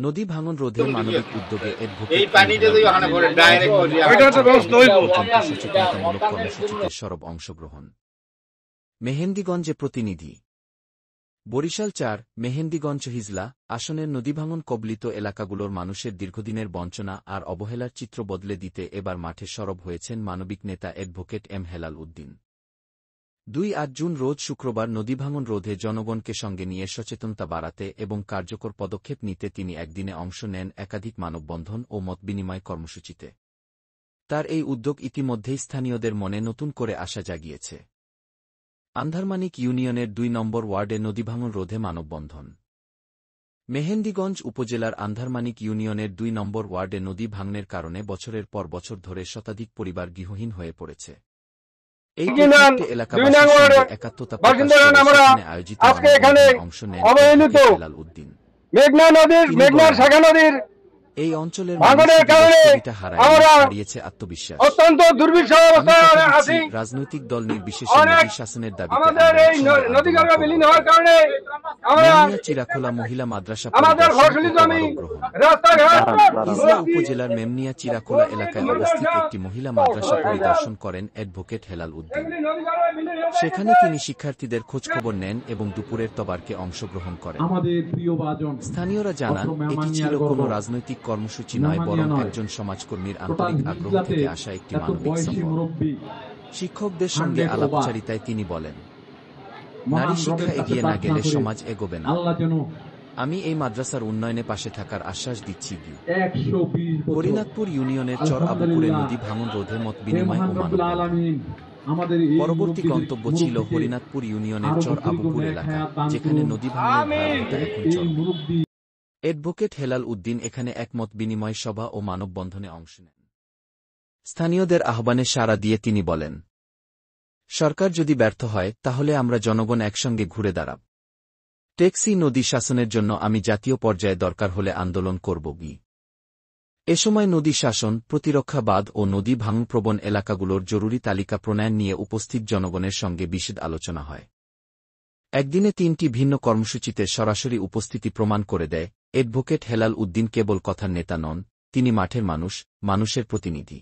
নদী ভাঙন রোধে মানবিক উদ্যোগে সচেতনতামূলক কর্মসূচিতে সরব অংশগ্রহণ। মেহেন্দিগঞ্জে প্রতিনিধি। বরিশাল ৪ মেহেন্দিগঞ্জ হিজলা আসনের নদীভাঙন কবলিত এলাকাগুলোর মানুষের দীর্ঘদিনের বঞ্চনা আর অবহেলার চিত্র বদলে দিতে এবার মাঠে সরব হয়েছেন মানবিক নেতা অ্যাডভোকেট এম হেলাল উদ্দিন। ২-৮ জুন রোজ শুক্রবার নদীভাঙন রোধে জনগণকে সঙ্গে নিয়ে সচেতনতা বাড়াতে এবং কার্যকর পদক্ষেপ নিতে তিনি একদিনে অংশ নেন একাধিক মানববন্ধন ও মতবিনিময় কর্মসূচিতে। তার এই উদ্যোগ ইতিমধ্যেই স্থানীয়দের মনে নতুন করে আশা জাগিয়েছে। আন্ধারমানিক ইউনিয়নের ২ নম্বর ওয়ার্ডে নদীভাঙন রোধে মানববন্ধন। মেহেন্দিগঞ্জ উপজেলার আন্ধারমানিক ইউনিয়নের ২ নম্বর ওয়ার্ডে নদী ভাঙনের কারণে বছরের পর বছর ধরে শতাধিক পরিবার গৃহহীন হয়ে পড়েছে। এই প্রত্যেকটি এলাকাবাসীর সঙ্গে একাত্মতা প্রকাশ করে সেখানে আয়োজিত অংশ নেন হেলাল উদ্দিন। এই অঞ্চলের হারিয়েছে আত্মবিশ্বাস। রাজনৈতিক দল নির্বিশেষে নদী শাসনের দাবিতে চিরাখোলা মহিলা মাদ্রাসা হিজলা উপজেলার মেমনিয়া চিরাখোলা এলাকায় অবস্থিত একটি মহিলা মাদ্রাসা পরিদর্শন করেন অ্যাডভোকেট হেলাল উদ্দিন। সেখানে তিনি শিক্ষার্থীদের খোঁজখবর নেন এবং দুপুরের তবারকে অংশগ্রহণ করেন। স্থানীয়রা জানান, এটি ছিল কোনো রাজনৈতিক কর্মসূচি নয়, বরং একজন সমাজকর্মীর আন্তরিক আগ্রহ থেকে আসা একটি মানবিক সফর। শিক্ষকদের সঙ্গে আলাপচারিতায় তিনি বলেন, নারী শিক্ষা এগিয়ে না গেলে সমাজ এগোবে না। আমি এই মাদ্রাসার উন্নয়নে পাশে থাকার আশ্বাস দিচ্ছি। হরিনাথপুর ইউনিয়নের চর আবুপুরে নদী ভাঙন রোধে মত বিনিময় ও মানববন্ধন। পরবর্তী গন্তব্য ছিল হরিনাথপুর ইউনিয়নের চর আবুপুর এলাকা, যেখানে নদী ভাঙনের ভয়াবহতা এখন চরম। অ্যাডভোকেট হেলাল উদ্দিন এখানে একমত বিনিময় সভা ও মানববন্ধনে অংশ নেন। স্থানীয়দের আহ্বানে সাড়া দিয়ে তিনি বলেন, সরকার যদি ব্যর্থ হয় তাহলে আমরা জনগণ একসঙ্গে ঘুরে দাঁড়াব। টেকসি নদী শাসনের জন্য আমি জাতীয় পর্যায়ে দরকার হলে আন্দোলন করব। এ সময় নদী শাসন, প্রতিরক্ষাবাদ ও নদী ভাঙনপ্রবণ এলাকাগুলোর জরুরি তালিকা প্রণয়ন নিয়ে উপস্থিত জনগণের সঙ্গে বিশদ আলোচনা হয়। একদিনে ৩টি ভিন্ন কর্মসূচিতে সরাসরি উপস্থিতি প্রমাণ করে দেয়, অ্যাডভোকেট হেলাল উদ্দিন কেবল কথার নেতা নন, তিনি মাঠের মানুষ, মানুষের প্রতিনিধি।